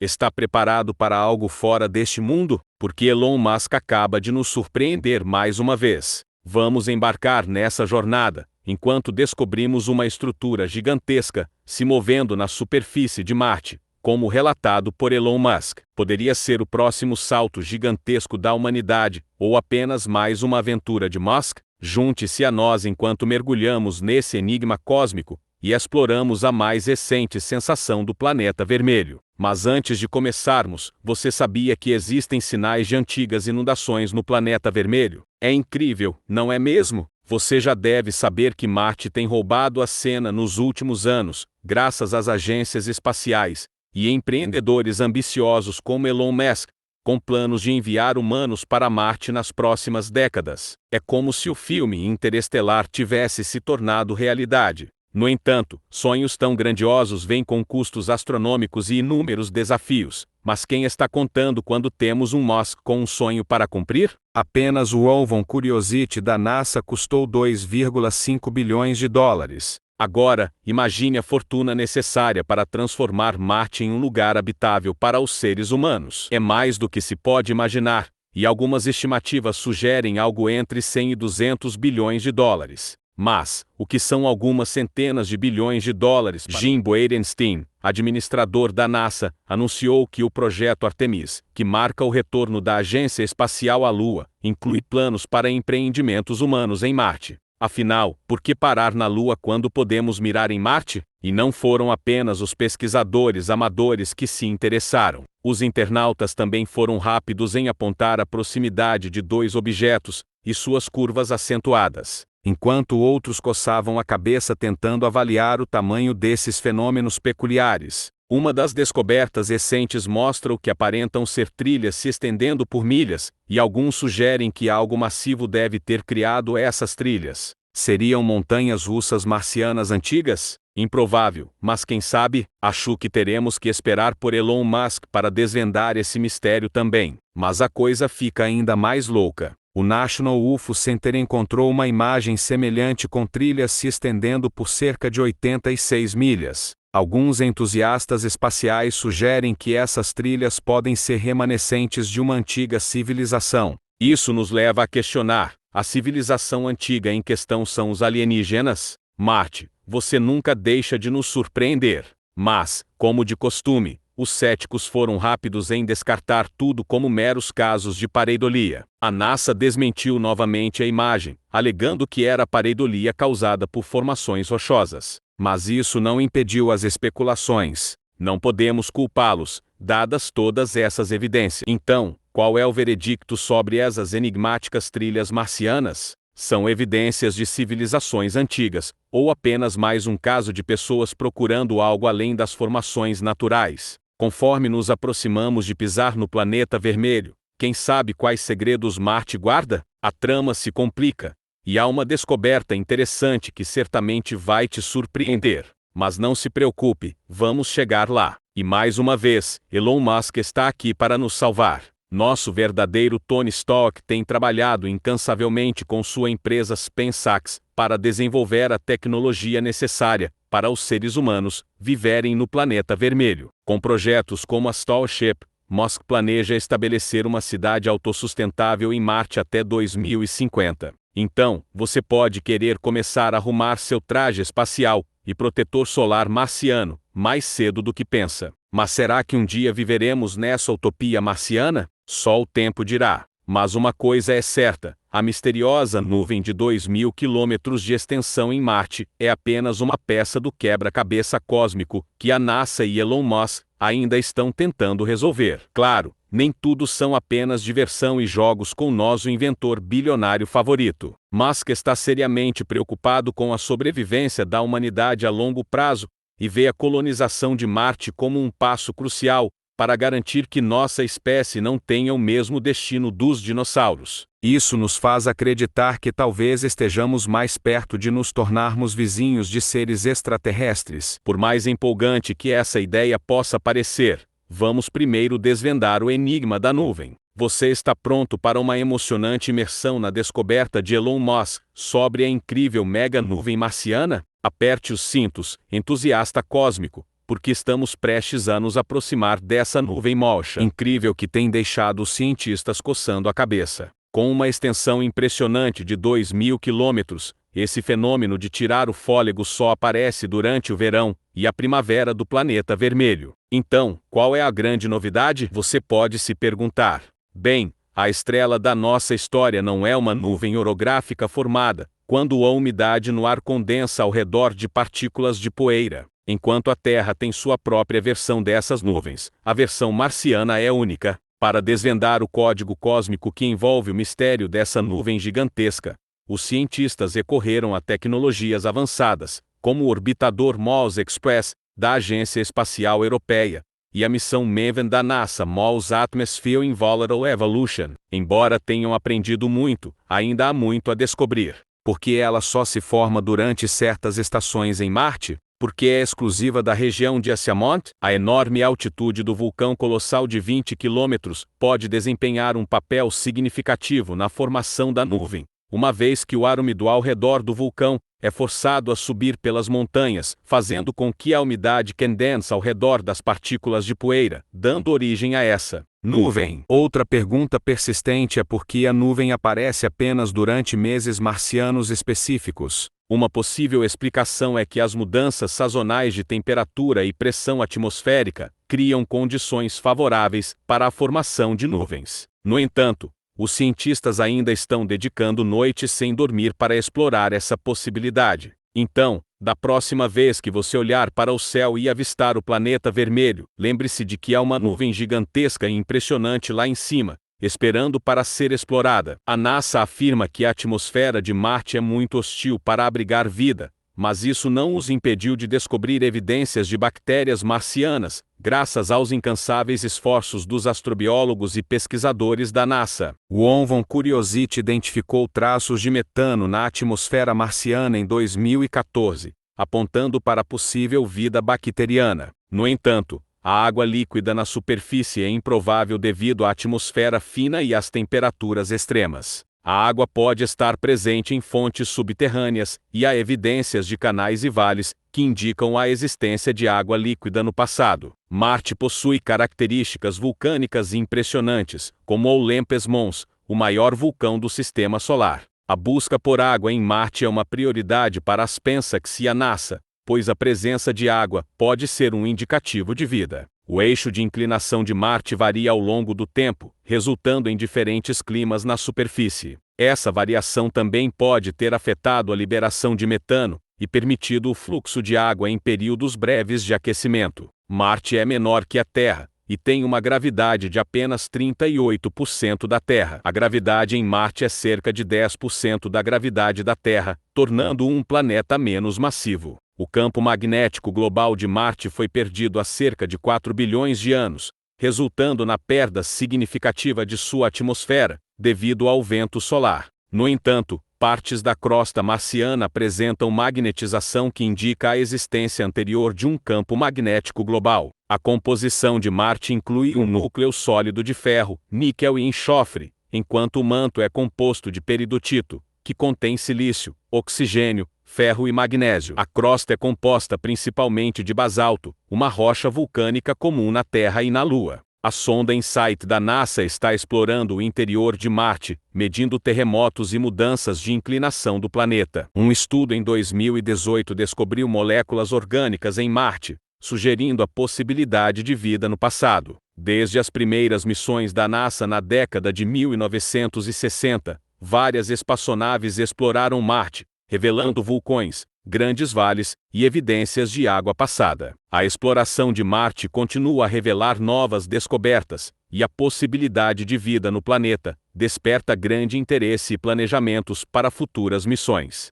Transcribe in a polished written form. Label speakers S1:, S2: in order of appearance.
S1: Está preparado para algo fora deste mundo? Porque Elon Musk acaba de nos surpreender mais uma vez. Vamos embarcar nessa jornada, enquanto descobrimos uma estrutura gigantesca se movendo na superfície de Marte, como relatado por Elon Musk. Poderia ser o próximo salto gigantesco da humanidade, ou apenas mais uma aventura de Musk? Junte-se a nós enquanto mergulhamos nesse enigma cósmico e exploramos a mais recente sensação do planeta vermelho. Mas antes de começarmos, você sabia que existem sinais de antigas inundações no planeta vermelho? É incrível, não é mesmo? Você já deve saber que Marte tem roubado a cena nos últimos anos, graças às agências espaciais e empreendedores ambiciosos como Elon Musk, com planos de enviar humanos para Marte nas próximas décadas. É como se o filme Interestelar tivesse se tornado realidade. No entanto, sonhos tão grandiosos vêm com custos astronômicos e inúmeros desafios. Mas quem está contando quando temos um Musk com um sonho para cumprir? Apenas o Ovan Curiosity da NASA custou 2,5 bilhões de dólares. Agora, imagine a fortuna necessária para transformar Marte em um lugar habitável para os seres humanos. É mais do que se pode imaginar, e algumas estimativas sugerem algo entre 100 e 200 bilhões de dólares. Mas, o que são algumas centenas de bilhões de dólares? Jim Bridenstine, administrador da NASA, anunciou que o projeto Artemis, que marca o retorno da agência espacial à Lua, inclui planos para empreendimentos humanos em Marte. Afinal, por que parar na Lua quando podemos mirar em Marte? E não foram apenas os pesquisadores amadores que se interessaram. Os internautas também foram rápidos em apontar a proximidade de dois objetos e suas curvas acentuadas, enquanto outros coçavam a cabeça tentando avaliar o tamanho desses fenômenos peculiares. Uma das descobertas recentes mostra o que aparentam ser trilhas se estendendo por milhas, e alguns sugerem que algo massivo deve ter criado essas trilhas. Seriam montanhas russas marcianas antigas? Improvável, mas quem sabe? Acho que teremos que esperar por Elon Musk para desvendar esse mistério também. Mas a coisa fica ainda mais louca. O National UFO Center encontrou uma imagem semelhante com trilhas se estendendo por cerca de 86 milhas. Alguns entusiastas espaciais sugerem que essas trilhas podem ser remanescentes de uma antiga civilização. Isso nos leva a questionar: a civilização antiga em questão são os alienígenas? Marte, você nunca deixa de nos surpreender. Mas, como de costume, os céticos foram rápidos em descartar tudo como meros casos de pareidolia. A NASA desmentiu novamente a imagem, alegando que era pareidolia causada por formações rochosas. Mas isso não impediu as especulações. Não podemos culpá-los, dadas todas essas evidências. Então, qual é o veredicto sobre essas enigmáticas trilhas marcianas? São evidências de civilizações antigas, ou apenas mais um caso de pessoas procurando algo além das formações naturais? Conforme nos aproximamos de pisar no planeta vermelho, quem sabe quais segredos Marte guarda? A trama se complica. E há uma descoberta interessante que certamente vai te surpreender. Mas não se preocupe, vamos chegar lá. E mais uma vez, Elon Musk está aqui para nos salvar. Nosso verdadeiro Tony Stark tem trabalhado incansavelmente com sua empresa SpaceX para desenvolver a tecnologia necessária para os seres humanos viverem no planeta vermelho. Com projetos como a Starship, Musk planeja estabelecer uma cidade autossustentável em Marte até 2050. Então, você pode querer começar a arrumar seu traje espacial e protetor solar marciano mais cedo do que pensa. Mas será que um dia viveremos nessa utopia marciana? Só o tempo dirá. Mas uma coisa é certa: a misteriosa nuvem de 2.000 quilômetros de extensão em Marte é apenas uma peça do quebra-cabeça cósmico que a NASA e Elon Musk ainda estão tentando resolver. Claro, nem tudo são apenas diversão e jogos com nosso inventor bilionário favorito. Musk está seriamente preocupado com a sobrevivência da humanidade a longo prazo e vê a colonização de Marte como um passo crucial para garantir que nossa espécie não tenha o mesmo destino dos dinossauros. Isso nos faz acreditar que talvez estejamos mais perto de nos tornarmos vizinhos de seres extraterrestres. Por mais empolgante que essa ideia possa parecer, vamos primeiro desvendar o enigma da nuvem. Você está pronto para uma emocionante imersão na descoberta de Elon Musk sobre a incrível mega nuvem marciana? Aperte os cintos, entusiasta cósmico, porque estamos prestes a nos aproximar dessa nuvem mocha incrível que tem deixado os cientistas coçando a cabeça. Com uma extensão impressionante de 2.000 quilômetros, esse fenômeno de tirar o fôlego só aparece durante o verão e a primavera do planeta vermelho. Então, qual é a grande novidade? Você pode se perguntar. Bem, a estrela da nossa história não é uma nuvem orográfica formada quando a umidade no ar condensa ao redor de partículas de poeira. Enquanto a Terra tem sua própria versão dessas nuvens, a versão marciana é única. Para desvendar o código cósmico que envolve o mistério dessa nuvem gigantesca, os cientistas recorreram a tecnologias avançadas, como o orbitador MOLS Express, da Agência Espacial Europeia, e a missão MAVEN da NASA MOLS Atmosphere in Volatile Evolution. Embora tenham aprendido muito, ainda há muito a descobrir. Porque ela só se forma durante certas estações em Marte? Porque é exclusiva da região de Alcemont? A enorme altitude do vulcão colossal de 20 quilômetros pode desempenhar um papel significativo na formação da nuvem, uma vez que o ar úmido ao redor do vulcão é forçado a subir pelas montanhas, fazendo com que a umidade condense ao redor das partículas de poeira, dando origem a essa nuvem. Outra pergunta persistente é por que a nuvem aparece apenas durante meses marcianos específicos. Uma possível explicação é que as mudanças sazonais de temperatura e pressão atmosférica criam condições favoráveis para a formação de nuvens. No entanto, os cientistas ainda estão dedicando noites sem dormir para explorar essa possibilidade. Então, da próxima vez que você olhar para o céu e avistar o planeta vermelho, lembre-se de que há uma nuvem gigantesca e impressionante lá em cima, esperando para ser explorada. A NASA afirma que a atmosfera de Marte é muito hostil para abrigar vida, mas isso não os impediu de descobrir evidências de bactérias marcianas, graças aos incansáveis esforços dos astrobiólogos e pesquisadores da NASA. O ONVON Curiosity identificou traços de metano na atmosfera marciana em 2014, apontando para possível vida bacteriana. No entanto, a água líquida na superfície é improvável devido à atmosfera fina e às temperaturas extremas. A água pode estar presente em fontes subterrâneas, e há evidências de canais e vales que indicam a existência de água líquida no passado. Marte possui características vulcânicas impressionantes, como o Olympus Mons, o maior vulcão do sistema solar. A busca por água em Marte é uma prioridade para a SpaceX e a NASA, pois a presença de água pode ser um indicativo de vida. O eixo de inclinação de Marte varia ao longo do tempo, resultando em diferentes climas na superfície. Essa variação também pode ter afetado a liberação de metano e permitido o fluxo de água em períodos breves de aquecimento. Marte é menor que a Terra e tem uma gravidade de apenas 38% da Terra. A gravidade em Marte é cerca de 10% da gravidade da Terra, tornando-o um planeta menos massivo. O campo magnético global de Marte foi perdido há cerca de 4 bilhões de anos, resultando na perda significativa de sua atmosfera, devido ao vento solar. No entanto, partes da crosta marciana apresentam magnetização que indica a existência anterior de um campo magnético global. A composição de Marte inclui um núcleo sólido de ferro, níquel e enxofre, enquanto o manto é composto de peridotito, que contém silício, oxigênio, ferro e magnésio. A crosta é composta principalmente de basalto, uma rocha vulcânica comum na Terra e na Lua. A sonda InSight da NASA está explorando o interior de Marte, medindo terremotos e mudanças de inclinação do planeta. Um estudo em 2018 descobriu moléculas orgânicas em Marte, sugerindo a possibilidade de vida no passado. Desde as primeiras missões da NASA na década de 1960, várias espaçonaves exploraram Marte, revelando vulcões, grandes vales e evidências de água passada. A exploração de Marte continua a revelar novas descobertas, e a possibilidade de vida no planeta desperta grande interesse e planejamentos para futuras missões.